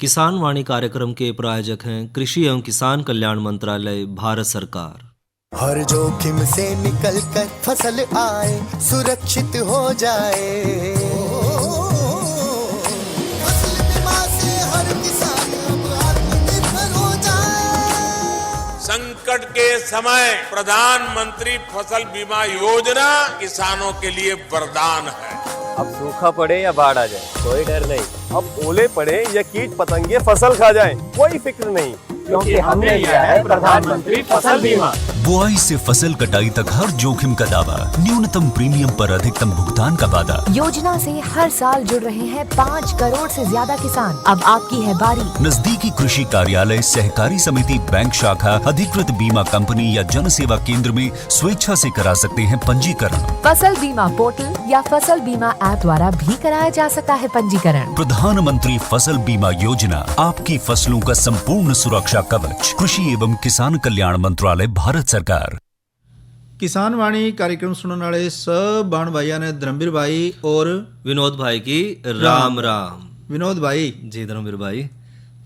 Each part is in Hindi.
किसान वाणी कार्यक्रम के प्रायोजक हैं कृषि एवं किसान कल्याण मंत्रालय, भारत सरकार। हर जोखिम से निकल कर फसल आए, सुरक्षित हो जाए। फसल बीमा से हर किसान अब आत्मनिर्भर हो जाए। संकट के समय प्रधानमंत्री फसल बीमा योजना किसानों के लिए वरदान है। अब सूखा पड़े या बाढ़ आ जाए कोई डर नहीं, अब ओले पड़े या कीट पतंगे फसल खा जाए कोई फिक्र नहीं, क्योंकि हमने लिया है प्रधानमंत्री फसल बीमा। बुआई से फसल कटाई तक हर जोखिम का दावा, न्यूनतम प्रीमियम पर अधिकतम भुगतान का वादा। योजना से हर साल जुड़ रहे हैं 5 करोड़ से ज्यादा किसान। अब आपकी है बारी। नजदीकी कृषि कार्यालय, सहकारी समिति, बैंक शाखा, अधिकृत बीमा कंपनी या जन सेवा केंद्र में स्वेच्छा से करा सकते हैं पंजीकरण। फसल बीमा पोर्टल या फसल बीमा ऐप द्वारा भी कराया जा सकता है पंजीकरण। प्रधानमंत्री फसल बीमा योजना, आपकी फसलों का संपूर्ण सुरक्षा कवच। कृषि एवं किसान कल्याण मंत्रालय, भारत सरकार। किसान वाणी कार्यक्रम सुनने वाले सब बाण भाइयों ने धर्मवीर भाई और विनोद भाई की राम राम। विनोद भाई जी धर्मवीर भाई,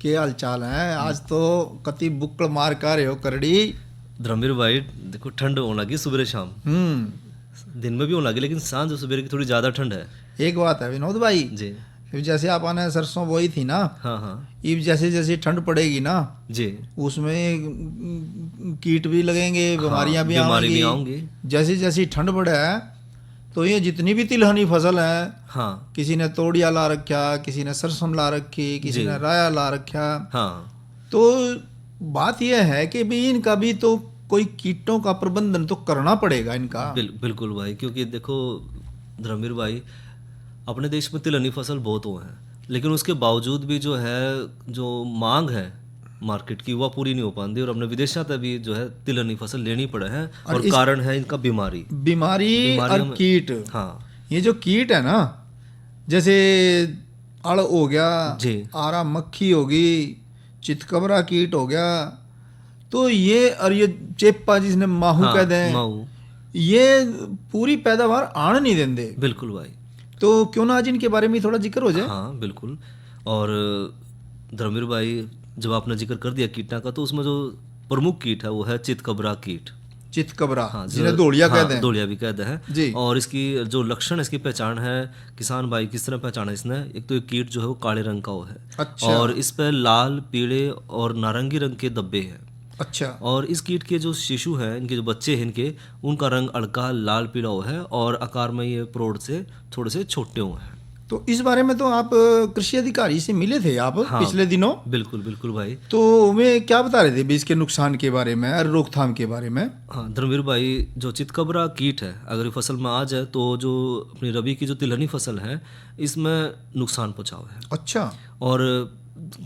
के हाल चाल है? आज तो कति बुक्कड़ मार का रहे हो करड़ी। धर्मवीर भाई देखो, ठंड होने लगी सुबह शाम, दिन में भी होने लगी, लेकिन सांझ सुबह की थोड़ी ज्यादा ठंड है। एक बात है विनोद भाई जी, जैसे आपने सरसों बोई थी ना, हाँ अब जैसे जैसे ठंड पड़ेगी ना जी, उसमें कीट भी लगेंगे, बीमारियां भी बीमारी आएंगी। जैसे जैसे ठंड बढ़े है तो ये जितनी भी तिलहनी फसल है, हाँ किसी ने तोड़िया ला रखा, किसी ने सरसों ला रखी, किसी ने राया ला रखा। हाँ, तो बात यह है कि भी इनका भी तो कोई कीटों का प्रबंधन तो करना पड़ेगा इनका। बिल्कुल भाई, क्योंकि देखो धर्मवीर भाई, अपने देश में तिलहनी फसल बहुत हो है, लेकिन उसके बावजूद भी जो है, जो मांग है मार्केट की, वह पूरी नहीं हो पाती, और अपने विदेशों तक भी जो है तिलहनी फसल लेनी पड़े है, और कारण है इनका बीमारी और कीट। हाँ, ये जो कीट है ना, जैसे अड़ हो गया जी, आरा मक्खी होगी, चितकबरा कीट हो गया, तो ये और ये चेपा जिसने माहू कह दें, ये पूरी पैदावार आने नहीं देंगे। बिल्कुल भाई, तो क्यों ना आज इनके बारे में थोड़ा जिक्र हो जाए। हाँ बिल्कुल। और धर्मवीर भाई, जब आपने जिक्र कर दिया कीटना का, तो उसमें जो प्रमुख कीट है वो है चितकबरा कीट। चितकबरा, हाँ, जिन्हें दौड़िया कहते हैं। दौड़िया भी कहते हैं जी। और इसकी जो लक्षण है, इसकी पहचान है, किसान भाई किस तरह पहचाना इसने? एक तो ये कीट जो है वो काले रंग का वो है। अच्छा। और इस पर लाल, पीले और नारंगी रंग के धब्बे हैं। अच्छा। और इस कीट के जो शिशु हैं, इनके जो बच्चे हैं इनके, उनका रंग हल्का लाल पीला हुआ है, और आकार में ये प्रौढ़ से थोड़े से छोटे हुए हैं। तो इस बारे में तो आप कृषि अधिकारी से मिले थे आप? हाँ, पिछले दिनों। बिल्कुल बिल्कुल भाई। तो वे क्या बता रहे थे भी इसके नुकसान के बारे में और रोकथाम के बारे में? हाँ धर्मवीर भाई, जो चितकबरा कीट है अगर ये फसल में आ जाए तो जो अपनी रबी की जो तिलहनी फसल है, इसमें नुकसान पहुँचाव है। अच्छा। और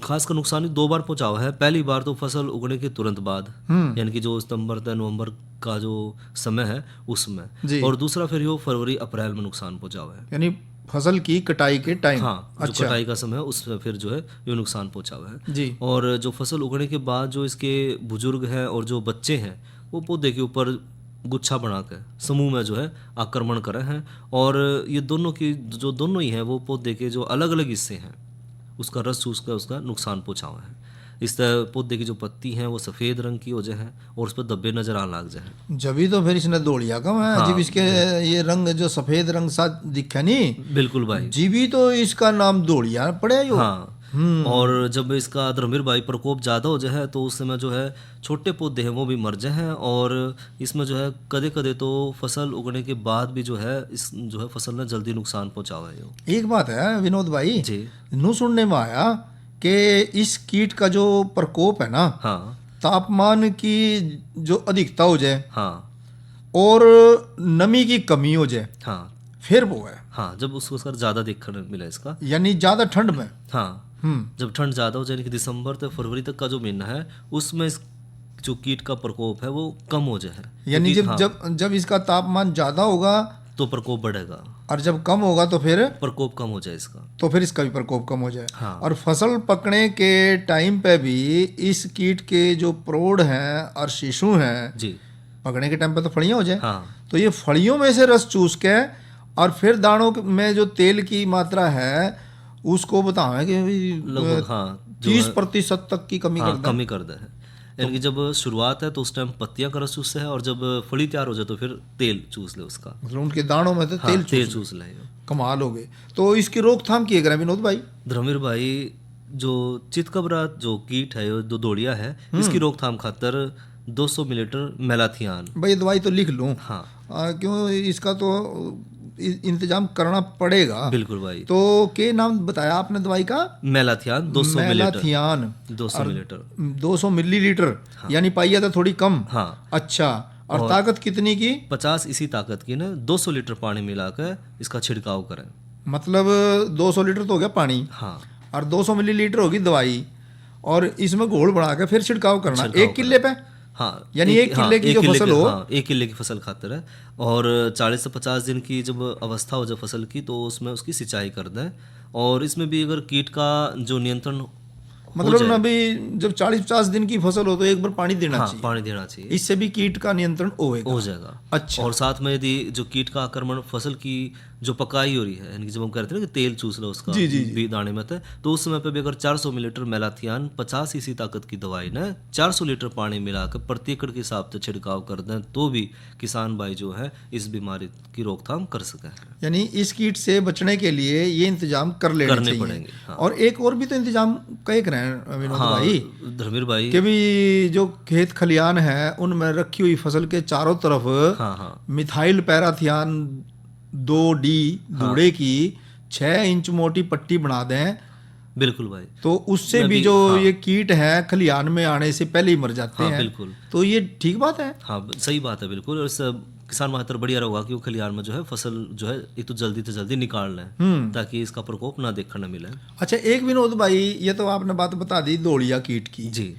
खासकर नुकसान 2 बार पहुंचावा है। पहली बार तो फसल उगने के तुरंत बाद, यानी कि जो सितंबर से नवंबर का जो समय है उसमें, और दूसरा फिर ये फरवरी अप्रैल में नुकसान पहुंचावा है, यानी फसल की कटाई के टाइम। हाँ, जो अच्छा। कटाई का समय है उसमें फिर जो है ये नुकसान पहुंचावा है जी। और जो फसल उगने के बाद जो इसके बुजुर्ग हैं और जो बच्चे हैं, वो पौधे के ऊपर गुच्छा बनाकर समूह में जो है आक्रमण करे हैं, और ये दोनों की जो दोनों ही हैं वो पौधे के जो अलग अलग हिस्से हैं उसका रस चूस कर उसका नुकसान पहुँचावा है। इस तरह पौधे की जो पत्ती हैं वो सफ़ेद रंग की हो जाए हैं और उस पर धब्बे नजर आने लग जाए। जब तो फिर इसने दौड़िया कम है। हाँ, जब इसके ये रंग जो सफेद रंग सा दिखे नहीं, बिल्कुल भाई, जीवी तो इसका नाम दौड़िया पड़े यो। हाँ। और जब इसका धर्मवीर भाई प्रकोप ज़्यादा हो जाए तो उस समय जो है छोटे पौधे हैं वो भी मर जाए हैं, और इसमें जो है कदे कदे तो फसल उगने के बाद भी जो है इस जो है फसल ने जल्दी नुकसान पहुँचावा है। एक बात है विनोद भाई जी, नू सुनने में आया कि इस कीट का जो प्रकोप है ना, हाँ, तापमान की जो अधिकता हो जाए, हाँ, और नमी की कमी हो जाए, हाँ, फिर वो है। हाँ, जब उसको सर ज़्यादा देखने मिला इसका, यानी ज्यादा ठंड में। हाँ, जब ठंड ज़्यादा हो जाए, यानी कि दिसंबर से फरवरी तक का जो महीना है उसमें जो कीट का प्रकोप है वो कम हो जाए, यानी जब इसका तापमान ज्यादा होगा तो प्रकोप बढ़ेगा, और जब कम होगा तो फिर प्रकोप कम हो जाए इसका, तो फिर इसका भी प्रकोप कम हो जाए। हाँ। और फसल पकने के टाइम पे भी इस कीट के जो प्रौढ़ हैं और शिशु हैं, जी, पकने के टाइम पे तो फलियां हो जाए, हाँ, तो ये फलियों में से रस चूस के और फिर दानों में जो तेल की मात्रा है उसको बतावे कि लगभग हाँ 30% तक की कमी कर कमी कर दे है। यानी कि जब शुरुआत है तो उस टाइम पत्तियां का रस चूसते हैं, और जब फली तैयार हो जाए तो फिर तेल चूस ले उसका। मतलब उनके दानों में तो हाँ, तेल तेल चूस ले। कमाल हो गए। तो इसकी रोकथाम की है विनोद भाई? धर्मवीर भाई, जो चितकबरा जो कीट है, जो दौड़िया है, इसकी रोकथाम खातर 200 मिलीलीटर मेलाथियान। भाई दवाई तो लिख लूं। हाँ क्यों, इसका तो इंतजाम करना पड़ेगा। बिल्कुल भाई। तो के नाम बताया आपने दवाई का? मेलाथियान 200 मेलाथियान 200 मिलीलीटर 200 मिलीलीटर, यानी पाइया तो थोड़ी कम। हाँ। अच्छा, और ताकत कितनी की? 50 इसी ताकत की ना 200 लीटर पानी मिलाकर इसका छिड़काव करें। मतलब 200 लीटर तो हो गया पानी, हाँ, और 200 मिलीलीटर होगी दवाई, और इसमें घोल बना के फिर छिड़काव करना 1 किले पे। हाँ, यानी 1 किले की जो फसल हो। हाँ, 1 किले की फसल खातिर है। और 40 से 50 दिन की जब अवस्था हो जाए फसल की, तो उसमें उसकी सिंचाई कर दें। और इसमें भी अगर कीट का जो नियंत्रण मतलब ना भी जब 40-50 दिन की फसल हो तो एक बार पानी देना हाँ, चाहिए। पानी देना चाहिए, इससे भी कीट का नियंत्रण हो जाएगा। अच्छा। और साथ में यदि जो कीट का आक्रमण फसल की जो पकाई हो रही है, यानी कि जब हम कहते हैं ना कि तेल चूस लो उसका भी दाने में था, तो उस समय पे भी अगर 400 मिलीलीटर मेलाथियान 50 इसी ताकत की दवाई ना 400 लीटर पानी मिलाकर प्रति एकड़ के हिसाब से छिड़काव कर दें, तो भी किसान भाई जो है इस बीमारी की रोकथाम कर सके। यानी इस कीट से बचने के लिए ये इंतजाम करने पड़ेंगे। हाँ। और एक और भी तो इंतजाम कई करें विनोद भाई, धर्मवीर भाई, कि भी जो खेत खलियान है उनमें रखी हुई फसल के चारों तरफ मिथाइल पैराथियान 2D धूड़े की 6 इंच मोटी पट्टी बना दें। बिल्कुल भाई। तो उससे भी जो ये कीट है खलियान में आने से पहले ही मर जाते हैं। बिल्कुल। तो ये ठीक बात है। हाँ, सही बात है बिल्कुल। और किसान मात्र बढ़िया होगा कि वो खलियान में जो है फसल जो है एक तो जल्दी से जल्दी निकाल लें, ताकि इसका प्रकोप ना देखने मिले। अच्छा, एक विनोद भाई, ये तो आपने बात बता दी दौड़िया कीट की जी।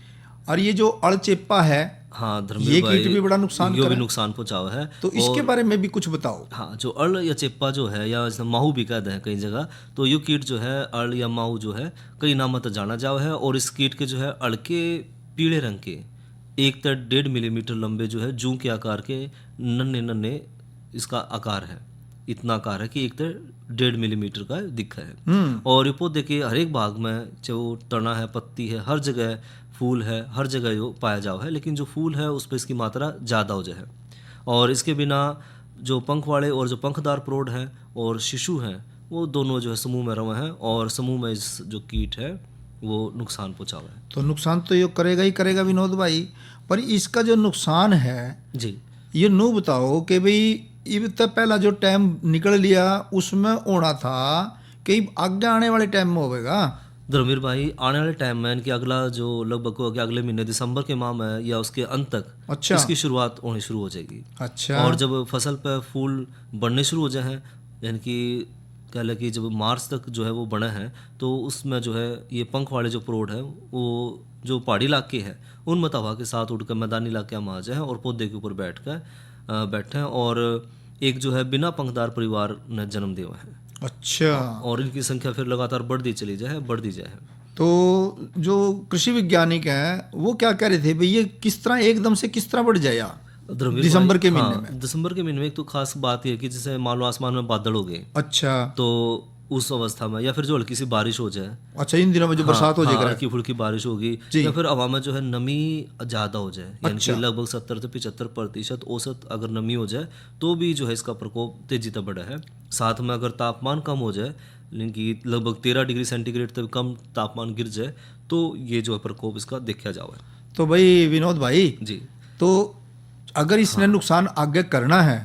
और ये जो अड़चेप्पा है, हाँ, ये कीट भी बड़ा नुकसान ये भी नुकसान पहुंचावा है। तो इसके बारे में भी कुछ बताओ। हाँ, जो अड़ या चेप्पा जो है, या माहू भी कहते हैं कई जगह, तो ये कीट जो है अड़ या माहू जो है कई नामों तक जाना जाओ है। और इस कीट के जो है अड़ के पीले रंग के 1 से 1.5 मिलीमीटर लंबे जो है जूं के आकार के नन्हे नन्हे इसका आकार है। इतना आकार है कि 1 से 1.5 मिलीमीटर का दिखा है। और ये पौधे के हर एक भाग में, चाहे वो तना है, पत्ती है, हर जगह फूल है, हर जगह यो पाया जाओ है। लेकिन जो फूल है उस पर इसकी मात्रा ज़्यादा हो जाए है। और इसके बिना जो पंख वाले और जो पंखदार प्रौढ़ हैं और शिशु हैं, वो दोनों जो है समूह में रवे हैं, और समूह में इस जो कीट है वो नुकसान पहुँचावा है। तो नुकसान तो ये करेगा ही करेगा विनोद भाई, पर इसका जो नुकसान है जी, ये नू बताओ कि भाई ये तो पहला जो टाइम निकल लिया उसमें होना था कि आगे आने वाले टाइम में होगा। धर्मवीर भाई, आने वाले टाइम में इनकी अगला जो लगभग हो गया अगले महीने दिसंबर के माह में या उसके अंत तक अच्छा, इसकी शुरुआत होनी शुरू हो जाएगी। अच्छा। और जब फसल पे फूल बढ़ने शुरू हो जाए हैं, यानी कि कह लें कि जब मार्च तक जो है वो बने हैं, तो उसमें जो है ये पंख वाले जो प्रौढ़ है वो जो पहाड़ी इलाके हैं उनमें हवा के साथ उड़कर मैदानी इलाके में आ जाए और पौधे के ऊपर बैठे और एक जो है बिना पंखदार परिवार ने जन्म दिया है। अच्छा। और इनकी संख्या फिर लगातार बढ़ती चली जाए। तो जो कृषि वैज्ञानिक हैं वो क्या कह रहे थे भाई, ये किस तरह एकदम से किस तरह बढ़ जाएगा दिसंबर के महीने में? दिसंबर के महीने में एक तो खास बात है कि जैसे मान लो आसमान में बादल हो गए, अच्छा, तो उस अवस्था में, या फिर जो हल्की सी बारिश हो जाए, अच्छा इन दिनों में जो बरसात हो जाएगी, हल्की फुल्की बारिश होगी, या फिर हवा में जो है नमी ज्यादा हो जाए, यानी कि लगभग 70 से 75% औसत अगर नमी हो जाए, तो भी जो है इसका प्रकोप तेजी से बढ़ा है। साथ में अगर तापमान कम हो जाए, यानी कि लगभग 13 डिग्री सेंटीग्रेड तक कम तापमान गिर जाए, तो ये जो है प्रकोप इसका देखा जाए। तो भाई विनोद भाई जी, तो अगर इसने नुकसान आगे करना है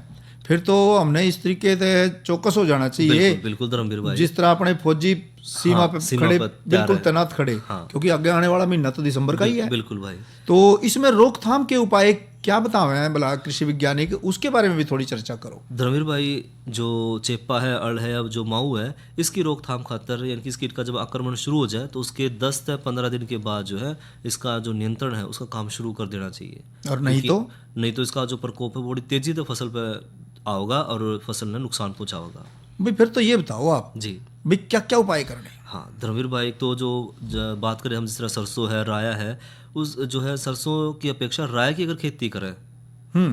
फिर तो हमने इस तरीके से चौकस हो जाना चाहिए। बिल्कुल धर्मवीर भाई, जिस तरह अपने फौजी सीमा पे खड़े बिल्कुल तैनात खड़े, क्योंकि आगे आने वाला महीना तो दिसंबर का ही है। बिल्कुल भाई। तो इसमें रोकथाम के उपाय क्या बतावे हैं भला कृषि वैज्ञानिक, उसके बारे में भी थोड़ी चर्चा करो। धर्मवीर भाई, जो चेप्पा है, अड़ है, अब जो माऊ है, इसकी रोकथाम खातर, यानी कि इस कीट का जब आक्रमण शुरू हो जाए तो उसके 10 से 15 दिन के बाद जो है इसका जो नियंत्रण है उसका काम शुरू कर देना चाहिए। और नहीं तो इसका जो प्रकोप है बड़ी तेजी से फसल पर आओगा और फसल ने नुकसान पहुंचाओगा। भाई फिर तो ये बताओ आप जी भाई क्या क्या उपाय करने। हाँ धर्मवीर भाई, एक तो जो बात करें हम, जिस तरह सरसों है, राया है, उस जो है सरसों की अपेक्षा राया की अगर खेती करें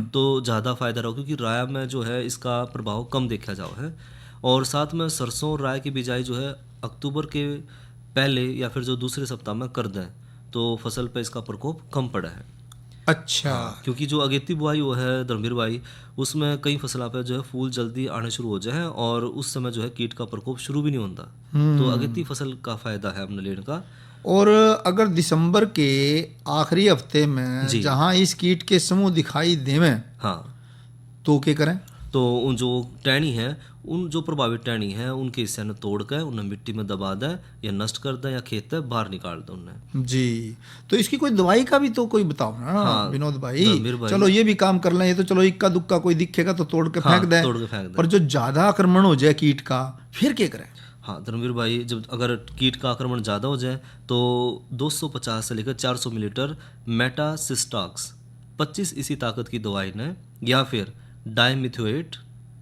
तो ज़्यादा फायदा रहो, क्योंकि राया में जो है इसका प्रभाव कम देखा जाओ है। और साथ में सरसों राय की बिजाई जो है अक्टूबर के पहले या फिर जो दूसरे सप्ताह में कर दें तो फसल पे इसका प्रकोप कम पड़ा है। अच्छा। क्योंकि जो अगेती बुआई वो है धर्मवीर भाई, उसमें कई फसलों पे जो है फूल जल्दी आने शुरू हो जाए और उस समय जो है कीट का प्रकोप शुरू भी नहीं होता। तो अगेती फसल का फायदा है हमने लेने का। और अगर दिसंबर के आखिरी हफ्ते में जहां इस कीट के समूह दिखाई देवें, हाँ, तो क्या करें? तो उन जो टहनी है, उन जो प्रभावित टहनी है, उनके हिस्से ने तोड़ कर उन्हें मिट्टी में दबा दें या नष्ट कर दें या खेत से बाहर निकाल दें उन्हें। जी। तो इसकी कोई दवाई का भी तो कोई बताओ ना। हाँ, विनोद भाई, धर्मवीर भाई, चलो ये भी काम कर लें, ये तो चलो इक्का दुक्का कोई दिखेगा तो तोड़ के फेंक दें, तोड़ के फेंक दें। पर जो ज्यादा आक्रमण हो जाए कीट का, फिर क्या करें? हाँ धर्मवीर भाई, जब अगर कीट का आक्रमण ज़्यादा हो जाए तो 250 से लेकर 400 मिलीलीटर मेटासिस्टॉक्स 25 इसी ताकत की दवाई ने, या फिर डाइमिथोएट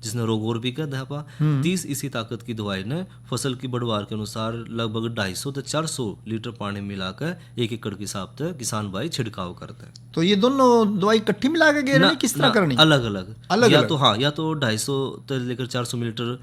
जिसने रोगोर भी का दहपा 30 इसी ताकत की दवाई ने फसल की बढ़वार के अनुसार लगभग 250 से 400 लीटर पानी मिलाकर 1 एकड़ के हिसाब से किसान भाई छिड़काव करते हैं। तो ये दोनों दवाई इकट्ठी मिला के गिरनी किस तरह करनी? अलग अलग या तो हाँ, या तो 250 से लेकर 400 मिलीलीटर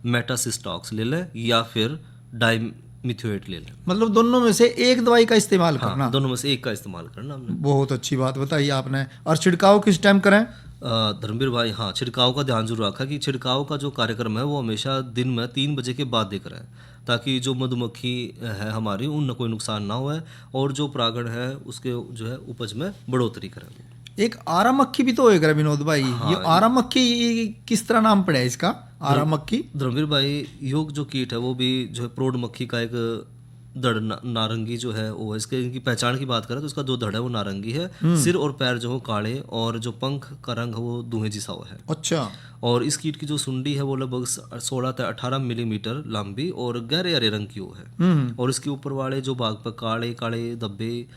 मेटासिस्टॉक्स ले लें या फिर डाइमिथोएट ले लें। मतलब दोनों में से एक दवाई का इस्तेमाल करना। हाँ, दोनों में से एक का इस्तेमाल करना हमने। बहुत अच्छी बात बताई आपने। और छिड़काव किस टाइम करें? धर्मवीर भाई, हाँ, छिड़काव का ध्यान जरूर रखा कि छिड़काव का जो कार्यक्रम है वो हमेशा दिन में 3 बजे के बाद देकर है, ताकि जो मधुमक्खी है हमारी उन कोई नुकसान ना हो और जो परागण है उसके जो है उपज में बढ़ोतरी करें। एक आरा मक्खी भी तो होएगा विनोद भाई। हाँ, ये आरा मक्खी किस तरह नाम पड़ा है इसका? आरा मक्खी धर्मवीर भाई, योग जो कीट है वो भी जो है प्रौढ़ मक्खी का एक धड़ नारंगी जो है वो, इसके इनकी पहचान की बात करें तो इसका जो धड़ है वो नारंगी है, सिर और पैर जो है काले और जो पंख का रंग है वो दूहे जैसा है। अच्छा। और इस कीट की जो सुंडी है वो लगभग 16 से 18 मिलीमीटर लंबी और गहरे हरे रंग की वो है। और इसके ऊपर वाले जो भाग पर काले काले धब्बे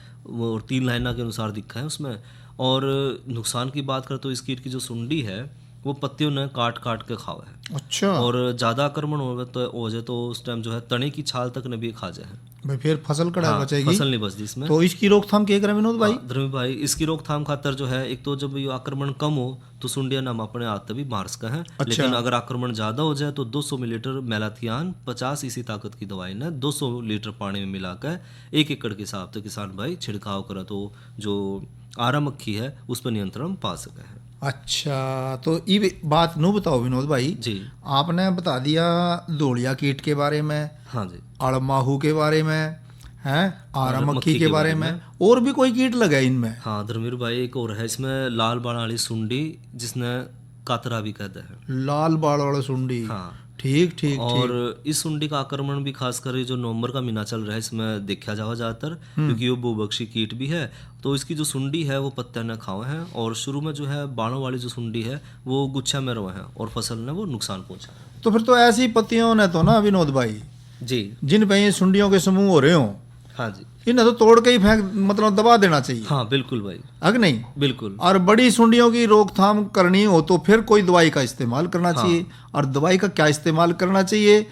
और 3 लाइना के अनुसार दिखा है उसमें। और नुकसान की बात करें तो इस कीट की जो सुंडी है वो पत्तियों ने काट काट के खावा है। अच्छा। और ज़्यादा आक्रमण हो जाए तो उस टाइम जो है तने की छाल तक ने भी खा जाए भाई, फिर फसल कड़ा बचेगी। फसल नहीं बचती इसमें। तो इसकी रोकथाम क्या करें विनोद भाई? धर्मी भाई, इसकी रोकथाम खातर जो है, एक तो जब ये आक्रमण कम हो तो सुंडिया हम अपने हाथ भी मार सका है। लेकिन अगर आक्रमण ज्यादा हो जाए तो 200 मिलीलीटर मेलाथियान 50 इसी ताकत की दवाई ने 200 लीटर पानी में मिलाकर 1 एकड़ के हिसाब से किसान भाई छिड़काव करे तो जो आरा मक्खी है उस पर नियंत्रण पा सका है। अच्छा, तो ये बात नो बताओ विनोद भाई जी। आपने बता दिया धोलिया कीट के बारे में, हाँ जी, अड़माहू के बारे में, हैं आरा मक्खी के बारे में, और भी कोई कीट लगा है इनमें? हाँ धर्मवीर भाई, एक और है इसमें लाल बाण वाली सुंडी जिसने कातरा भी कहते हैं। लाल बाड़ वाला सुंडी। हाँ ठीक ठीक। और इस सुंडी का आक्रमण भी खासकर जो नवंबर का महीना चल रहा है इसमें देखा जावा ज्यादातर, क्योंकि वो बहुभक्षी कीट भी है। तो इसकी जो सुंडी है वो पत्ते न खावे हैं और शुरू में जो है बाणों वाली जो सुंडी है वो गुच्छा में रहे हैं और फसल ने वो नुकसान पहुंचा है। तो फिर तो ऐसी पत्तियों ने तो ना विनोद भाई जी, जिन पे ये सुंडियों के समूह हो रहे हो, हाँ जी, इन्हें तो तोड़ के ही फेंक, मतलब दबा देना चाहिए। हाँ बिल्कुल भाई, अग नहीं? बिल्कुल। और बड़ी सुंडियों की रोकथाम करनी हो तो फिर कोई दवाई का इस्तेमाल करना चाहिए। और दवाई का क्या इस्तेमाल करना चाहिए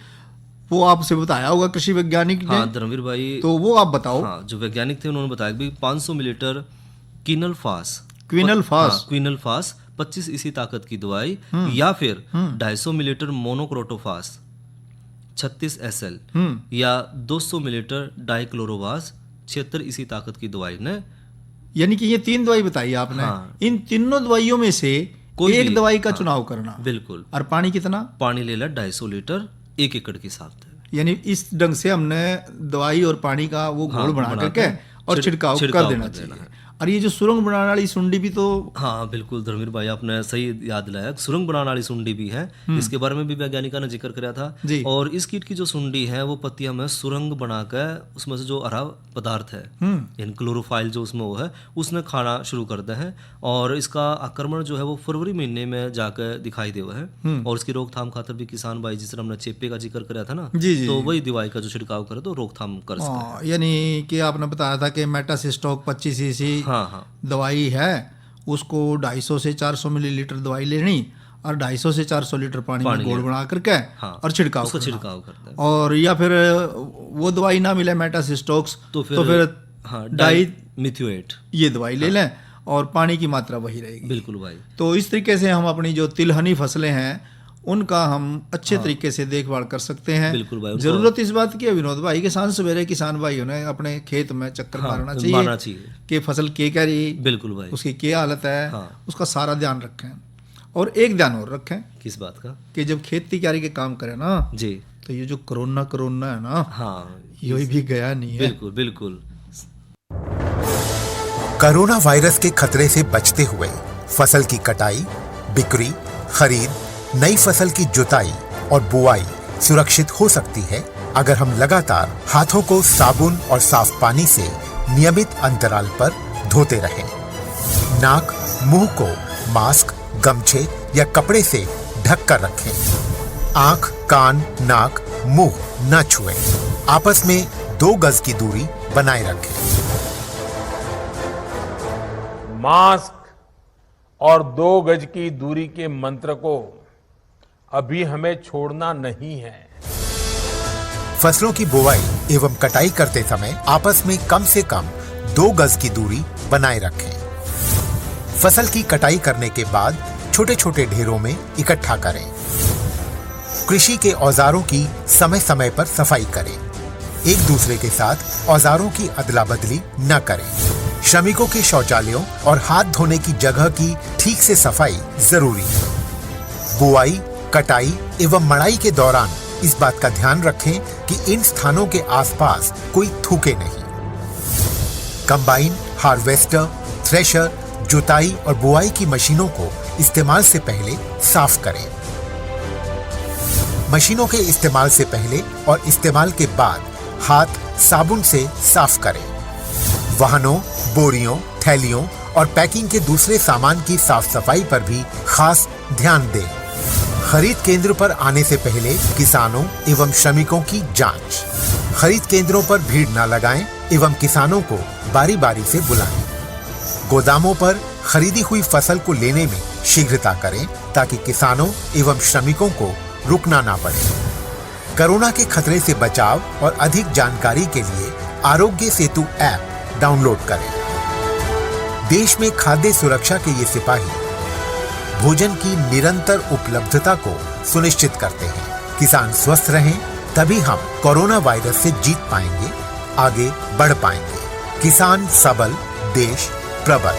वो आपसे बताया होगा कृषि वैज्ञानिक ने। हाँ धर्मवीर भाई, तो वो आप बताओ। हाँ, जो वैज्ञानिक थे उन्होंने बताया कि 500 मिलीलीटर क्विनलफास 25 इसी ताकत की दवाई या फिर 250 मिलीलीटर मोनोक्रोटोफास 36 SL या 200 मिलीलीटर डाइक्लोरोवास 76 इसी ताकत की दवाई ने, यानी कि ये 3 दवाई बताई आपने। हाँ। इन तीनों दवाइयों में से कोई एक भी, दवाई का हाँ, चुनाव करना। बिल्कुल। और पानी कितना? पानी ले ला 250 लीटर 1 एकड़ के हिसाब से। यानी इस ढंग से हमने दवाई और पानी का वो घोल बना करके और छिड़काव कर देना चाहिए। और ये जो सुरंग बनाने वाली सुंडी भी तो, हाँ बिल्कुल धर्मवीर भाई, आपने सही याद दिलाया, सुरंग बनाने वाली सुंडी भी है। इसके बारे में भी वैज्ञानिकों ने जिक्र किया था जी। और इस कीट की जो सुंडी है वो पत्तियां में सुरंग बनाकर उसमें से जो हरा पदार्थ है यानी क्लोरोफाइल जो उसमें वो है उसने खाना शुरू करते हैं। और इसका आक्रमण जो है वो फरवरी महीने में जाकर दिखाई देवा है। और इसकी रोकथाम खातर भी किसान भाई, जिस तरह हमने चेपे का जिक्र किया था ना, जी, जी, तो वही दवाई का जो छिड़काव करे तो रोकथाम कर सकते हैं। यानी कि आपने बताया था कि मेटासिस्टॉक 25 cc हाँ दवाई है, उसको 250 से 400 मिलीलीटर दवाई लेनी और 250 से 400 लीटर पानी में घोल बना करके और छिड़काव करता है। और या फिर वो दवाई ना मिले मेटासिस्टॉक्स तो फिर डाइमिथोएट ये दवाई ले लें और पानी की मात्रा वही रहेगी। बिल्कुल भाई। तो इस तरीके से हम अपनी जो तिलहनी फसलें हैं उनका हम अच्छे तरीके से देखभाल कर सकते हैं। बिल्कुल भाई, उनको- जरूरत इस बात की है विनोद भाई, किसान सवेरे किसान भाइयों ने अपने खेत में चक्कर मारना चाहिए कि फसल के क्या रही, बिल्कुल भाई, उसकी क्या हालत है, हाँ। उसका सारा ध्यान रखें। और एक ध्यान और रखें किस बात का? कि जब खेती क्यारी के काम करें ना, जी तो ये जो कोरोना है ना, हाँ, ये भी गया नहीं है। बिल्कुल बिल्कुल। कोरोना वायरस के खतरे से बचते हुए फसल की कटाई, बिक्री, खरीद, नई फसल की जुताई और बुआई सुरक्षित हो सकती है अगर हम लगातार हाथों को साबुन और साफ पानी से नियमित अंतराल पर धोते रहें। नाक, मुंह को मास्क, गमछे या कपड़े से ढक कर रखें। आंख, कान, नाक, मुंह न छुएं। आपस में 2 गज की दूरी बनाए रखें। मास्क और 2 गज की दूरी के मंत्र को अभी हमें छोड़ना नहीं है। फसलों की बुवाई एवं कटाई करते समय आपस में कम से कम 2 गज की दूरी बनाए रखें। फसल की कटाई करने के बाद छोटे छोटे ढेरों में इकट्ठा करें। कृषि के औजारों की समय समय पर सफाई करें। एक दूसरे के साथ औजारों की अदला बदली न करें। श्रमिकों के शौचालयों और हाथ धोने की जगह की ठीक से सफाई जरूरी है। बुआई, कटाई एवं मड़ाई के दौरान इस बात का ध्यान रखें कि इन स्थानों के आसपास कोई थूके नहीं। कंबाइन, हार्वेस्टर, थ्रेशर, जुताई और बुआई की मशीनों को इस्तेमाल से पहले साफ करें। मशीनों के इस्तेमाल से पहले और इस्तेमाल के बाद हाथ साबुन से साफ करें। वाहनों, बोरियों, थैलियों और पैकिंग के दूसरे सामान की साफ सफाई पर भी खास ध्यान दें। खरीद केंद्र पर आने से पहले किसानों एवं श्रमिकों की जांच। खरीद केंद्रों पर भीड़ न लगाएं एवं किसानों को बारी बारी से बुलाएं। गोदामों पर खरीदी हुई फसल को लेने में शीघ्रता करें ताकि किसानों एवं श्रमिकों को रुकना ना पड़े। कोरोना के खतरे से बचाव और अधिक जानकारी के लिए आरोग्य सेतु ऐप डाउनलोड करें। देश में खाद्य सुरक्षा के ये सिपाही भोजन की निरंतर उपलब्धता को सुनिश्चित करते हैं। किसान स्वस्थ रहें तभी हम कोरोना वायरस से जीत पाएंगे, आगे बढ़ पाएंगे। किसान सबल, देश प्रबल।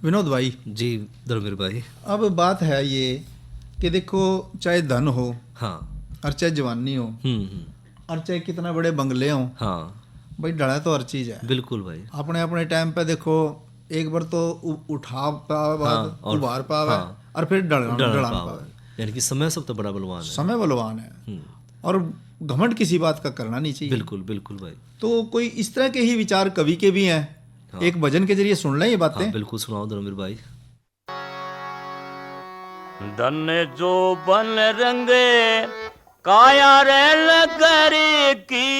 विनोद भाई जी धर्मवीर भाई, अब बात है ये कि देखो, चाहे धन हो हाँ, और चाहे जवानी हो, और चाहे कितना बड़े बंगले हो, हाँ, भाई डरा तो हर चीज है। बिल्कुल भाई, अपने अपने टाइम पे देखो, एक बार तो उठा पावे, हाँ, और उभार पावे, हाँ, और फिर डरान पावे। पावे। यानी कि समय सब तो बड़ा बलवान है। समय बलवान है और घमंड किसी बात का करना नहीं चाहिए। बिल्कुल बिल्कुल भाई। तो कोई इस तरह के ही विचार कवि के भी हैं। हाँ। एक भजन के जरिए सुन लें ये बातें। हाँ, बिल्कुल सुनाओ धर्मवीर भाई। धन जो बन रंगे काया रे लगरे की,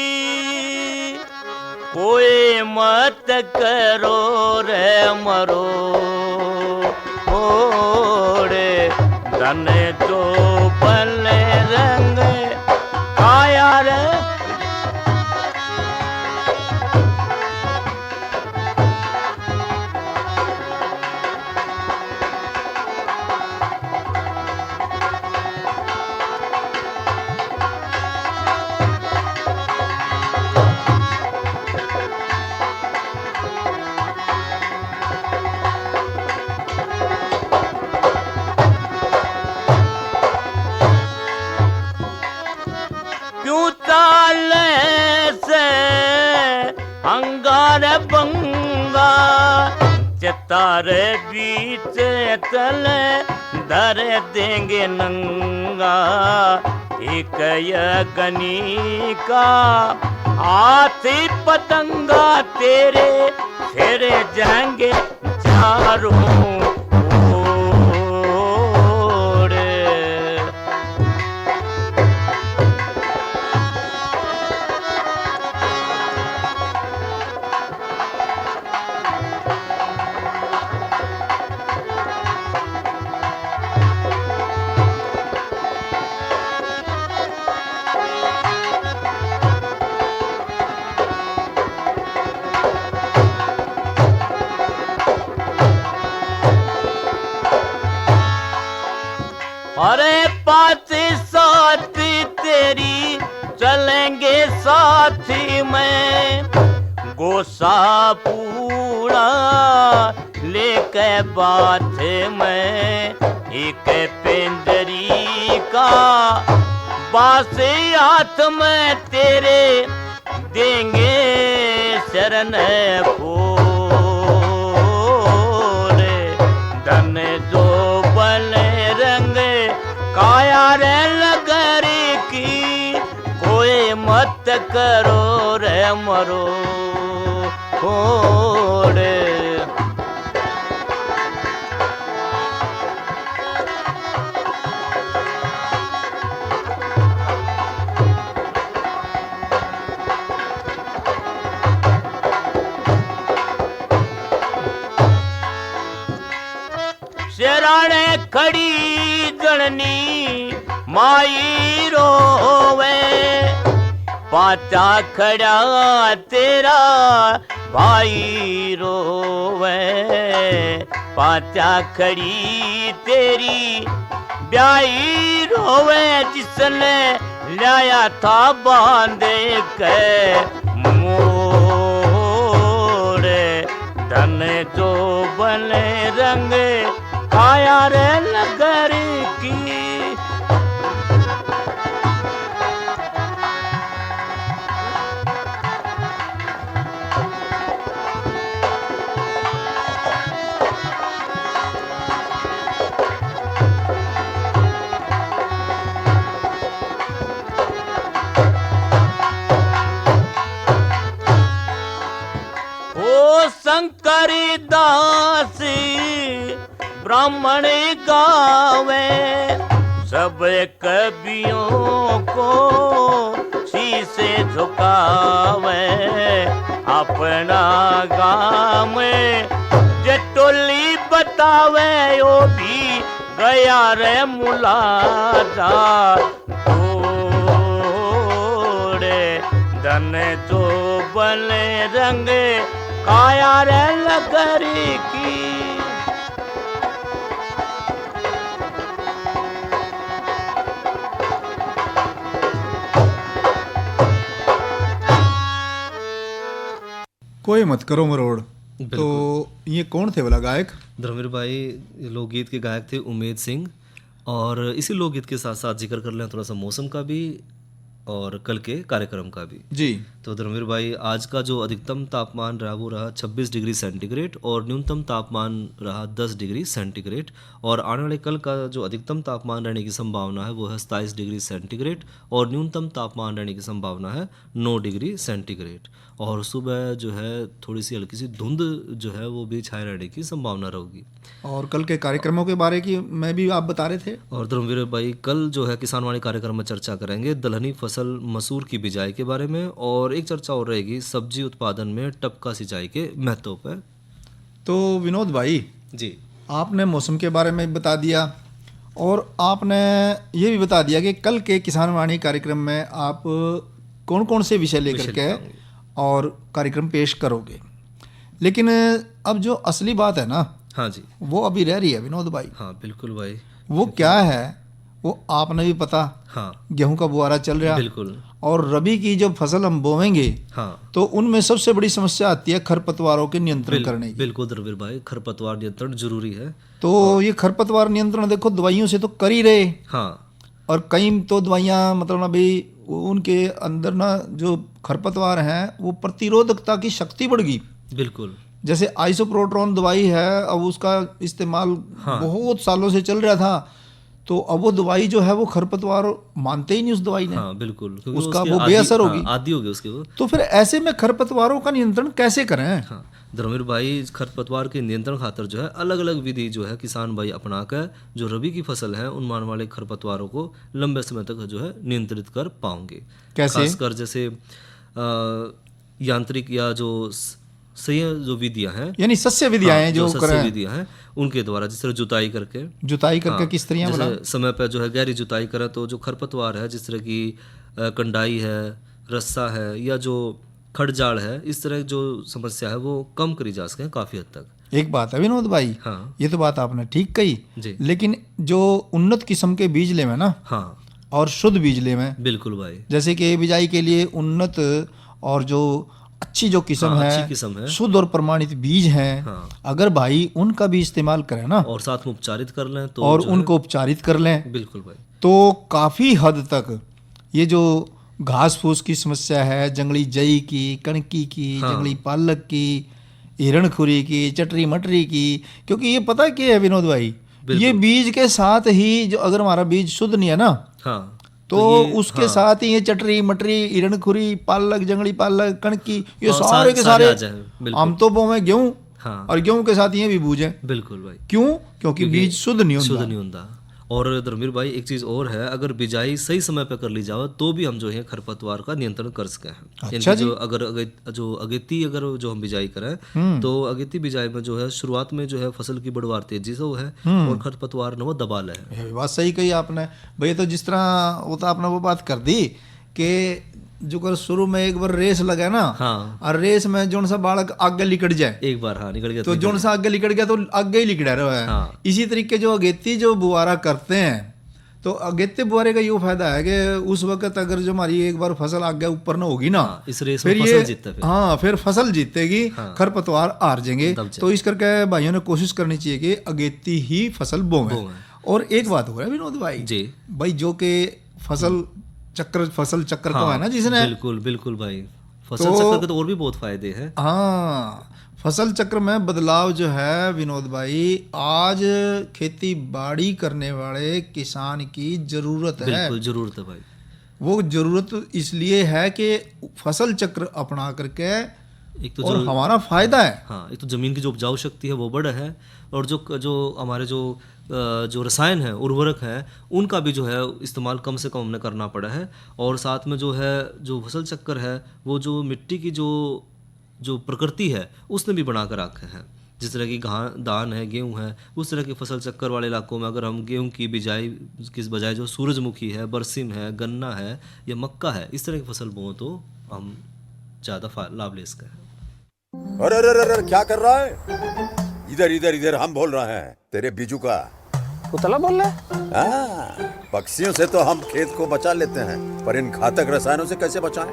कोई मत करो रे मरो ओड़े। धन जो बन रंगे काया रे क्यों ताले से अंगार बंगा, चितारे बीच तले धर देंगे नंगा। एक यगनी का हाथी पतंगा तेरे फेरे जाएंगे चारों ओर। साथी में गोसा पूड़ा लेके बाथ में एक पिंजरी का बास हाथ में तेरे देंगे शरण फोड़ धन जो बल रंग काया रे लगर की कोई मत करो रे मरो फोड़ शराणे खड़ी जननी माई रोवे पाचा खड़ा तेरा भाई रोवे पाचा खड़ी तेरी ब्याई रोवे जिसने लाया था बांधे के मोड़ धन जो बने रंग काया रे नगर की ओ शंकरी दास ब्राह्मण गावे सब कवियों को शीशे झुकावे अपना गाँव जे टोली बतावे ओ भी गया रे मुलाजा तोड़े धन जो बने रंग काया रे नगर की कोई मत करो मरोड़। तो ये कौन थे वाला गायक? धर्मवीर भाई लोकगीत के गायक थे उमेद सिंह। और इसी लोकगीत के साथ साथ जिक्र कर लें थोड़ा सा मौसम का भी और कल के कार्यक्रम का भी जी। तो धर्मवीर भाई आज का जो अधिकतम तापमान रहा वो रहा 26 डिग्री सेंटीग्रेड और न्यूनतम तापमान रहा 10 डिग्री सेंटीग्रेड। और आने वाले कल का जो अधिकतम तापमान रहने की संभावना है वो है 27 डिग्री सेंटीग्रेड और न्यूनतम तापमान रहने की संभावना है 9 डिग्री सेंटीग्रेड। और सुबह जो है थोड़ी सी हल्की सी धुंध जो है वो भी छाए रहने की संभावना रहेगी। और कल के कार्यक्रमों के बारे की मैं भी आप बता रहे थे। और धर्मवीर भाई कल जो है किसानवाणी कार्यक्रम में चर्चा करेंगे दलहनी फसल मसूर की बिजाई के बारे में और एक चर्चा और रहेगी सब्जी उत्पादन में टपका सिंचाई के महत्व पर। तो विनोद भाई जी आपने मौसम के बारे में बता दिया और आपने ये भी बता दिया कि कल के किसानवाणी कार्यक्रम में आप कौन कौन से विषय लेकर के और कार्यक्रम पेश करोगे। लेकिन अब जो असली बात है ना, हाँ जी, वो अभी रह रही है विनोद भाई। हाँ बिल्कुल भाई। वो क्या है वो आपने भी पता। हाँ गेहूं का बुआरा चल रहा बिल्कुल। और रबी की जो फसल हम बोवेंगे हाँ तो उनमें सबसे बड़ी समस्या आती है खरपतवारों के नियंत्रण करने की। बिल्कुल धर्मवीर भाई, खरपतवार नियंत्रण जरूरी है। तो ये खरपतवार नियंत्रण देखो दवाइयों से तो कर ही रहे। हाँ। और कई तो दवाइयाँ मतलब अभी उनके अंदर ना जो खरपतवार हैं वो प्रतिरोधकता की शक्ति बढ़ गई। बिल्कुल। जैसे आइसोप्रोट्रॉन दवाई है, अब उसका इस्तेमाल बहुत सालों से चल रहा था, तो अब वो दवाई जो है वो खरपतवार मानते ही नहीं उस दवाई ने। हाँ बिल्कुल, उसका वो बेअसर होगी। आदि हो गए उसके वो। तो फिर ऐसे में खरपतवारों का नियंत्रण कैसे करें? हाँ धर्मवीर भाई, खरपतवार के नियंत्रण खातर जो है अलग अलग विधि जो है किसान भाई अपना कर जो रबी की फसल है उन मान वाले खरपतवारों को लंबे समय तक जो है नियंत्रित कर पाओगे। कैसे? खासकर जैसे यांत्रिक या जो सही जो विधियां हैं, यानी सस्य विधियां हैं, जो सस्य विधियां हैं उनके द्वारा, जिस तरह जुताई करके किस तरह जैसे समय पर जो है गहरी जुताई करें तो जो खरपतवार है जिस तरह की कंडाई है, रस्सा है या जो खड़जाड़ है, इस तरह जो समस्या है वो कम करी जा सके काफ़ी हद तक। एक बात है विनोद भाई, हाँ ये तो बात आपने ठीक कही जी। लेकिन जो उन्नत किस्म के बीज ले में ना, हाँ और शुद्ध बीज ले में, बिल्कुल भाई। जैसे कि बिजाई के लिए उन्नत और जो अच्छी जो किस्म हाँ, है, अच्छी किस्म है, शुद्ध और प्रमाणित बीज हैं, हाँ। अगर भाई उनका भी इस्तेमाल करें ना और साथ में उपचारित कर लें तो और जो है- उनको उपचारित कर लें, बिल्कुल भाई, तो काफ़ी हद तक ये जो घास फूस की समस्या है, जंगली जई की, कणकी की, हाँ। जंगली पालक की, हिरणखुरी की, चटरी मटरी की, क्योंकि ये पता क्या है विनोद भाई, ये बीज के साथ ही जो अगर हमारा बीज शुद्ध नहीं है ना, हाँ, तो उसके साथ ही ये चटरी मटरी, हिरणखुरी, पालक, जंगली पालक, कणकी, ये हाँ, सारे के सारे आ सारे, जाएं, बिल्कुल। हम तो बोवें गेहूं, हाँ। और गेहूं के साथ ये भी बूझ है। बिल्कुल भाई। क्यों? क्योंकि बीज शुद्ध नहीं शुद्ध होता। नहीं होता। और धर्मवीर भाई एक चीज़ और है, अगर बिजाई सही समय पर कर ली जाए तो भी हम जो है खरपतवार का नियंत्रण कर सके हैं। यानी कि जो अगर जो अगेती अगर जो हम बिजाई करें तो अगेती बिजाई में जो है शुरुआत में जो है फसल की बढ़वार तेजी से वो है और खरपतवार न वो दबा ले है। ये बात सही कही आपने भैया। तो जिस तरह वो तो आपने वो बात कर दी कि जो कर शुरू में एक बार रेस लगा ना, हाँ। और रेस में जोन सा बालक आगे लिकट जाए, एक बार हाँ निकल गया तो जोन सा आगे लिकट गया तो आगे ही लिकड़ा रहा है। हाँ। इसी तरीके जो अगेती जो बुआरा करते हैं, तो अगेते बुआरे का ये फायदा है कि उस वक्त अगर जो हमारी एक बार फसल आगे ऊपर ना होगी ना, हाँ, इस रेस में फिर फसल ये जीतता फिर। हाँ फिर फसल जीतेगी, हाँ। खरपतवार हार जाएंगे। दब जाए। तो इस करके भाइयों ने कोशिश करनी चाहिए कि अगेती ही फसल बोवें। बोवें। और एक बात हो रहा है विनोद भाई जी भाई, जो कि फसल चक्कर को है ना जिसने, बिल्कुल बिल्कुल भाई, फसल तो- चक्र के तो और भी बहुत फायदे हैं। हाँ फसल चक्र में बदलाव जो है विनोद भाई, आज खेती बाड़ी करने वाले किसान की जरूरत है। बिल्कुल जरूरत है भाई। वो जरूरत इसलिए है कि फसल चक्र अपना करके एक तो और हमारा फायदा है। हाँ, एक तो जमीन की जो उपजाऊ शक्ति है वो बढ़ है, और जो हमारे जो रसायन है, उर्वरक है, उनका भी जो है इस्तेमाल कम से कम हमने करना पड़ा है। और साथ में जो है जो फसल चक्कर है वो जो मिट्टी की जो प्रकृति है उसने भी बना कर रखा है। जिस तरह की धान है, गेहूं है, उस तरह के फसल चक्कर वाले इलाकों में अगर हम गेहूं की बिजाई किस बजाय जो सूरजमुखी है, बरसिम है, गन्ना है या मक्का है, इस तरह की फसल बों तो हम ज़्यादा लाभ ले सकते हैं। अरे अरे अरे अरे, क्या कर रहा है? इधर इधर इधर हम बोल रहे हैं तेरे बीजू का। पुतला बोल रहा है? हाँ, पक्षियों से तो हम खेत को बचा लेते हैं, पर इन घातक रसायनों से कैसे बचाएं?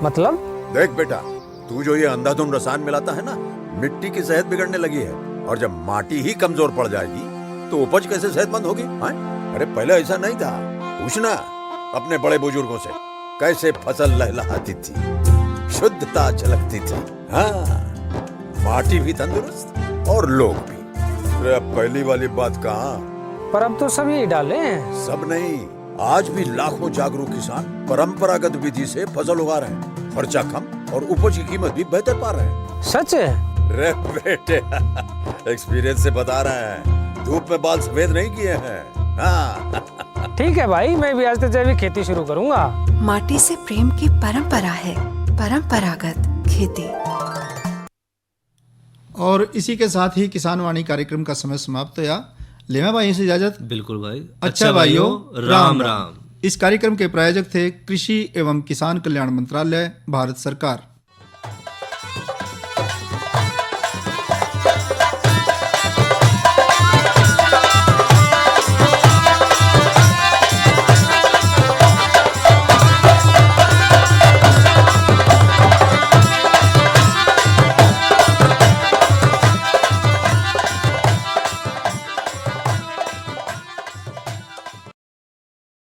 मतलब? देख बेटा, तू जो ये अंधाधुंध रसायन मिलाता है ना, मिट्टी की सेहत बिगड़ने लगी है। और जब माटी ही कमजोर पड़ जाएगी तो उपज कैसे सेहतमंद होगी? अरे पहले ऐसा नहीं था। पूछना अपने बड़े बुजुर्गों से, कैसे फसल लहलहाती थी, शुद्धता झलकती थी। हाँ, माटी भी तंदुरुस्त और लोग भी। अरे अब पहली वाली बात कहाँ? पर अब तो सब यही डाले हैं। सब नहीं, आज भी लाखों जागरूक किसान परंपरागत विधि से फसल उगा रहे हैं। खर्चा कम और उपज की कीमत भी बेहतर पा रहे हैं। सच है? रे बेटे, एक्सपीरियंस से बता रहे हैं, धूप में बाल सफेद नहीं किए हैं। हाँ। ठीक है भाई, मैं भी आज से जैविक खेती शुरू करूंगा। माटी से प्रेम की परंपरा है परंपरागत खेती। और इसी के साथ ही किसान वाणी कार्यक्रम का समय समाप्त हुआ। लेवा भाई से इजाजत। बिल्कुल भाई। अच्छा भाइयों, राम राम। इस कार्यक्रम के प्रायोजक थे कृषि एवं किसान कल्याण मंत्रालय, भारत सरकार।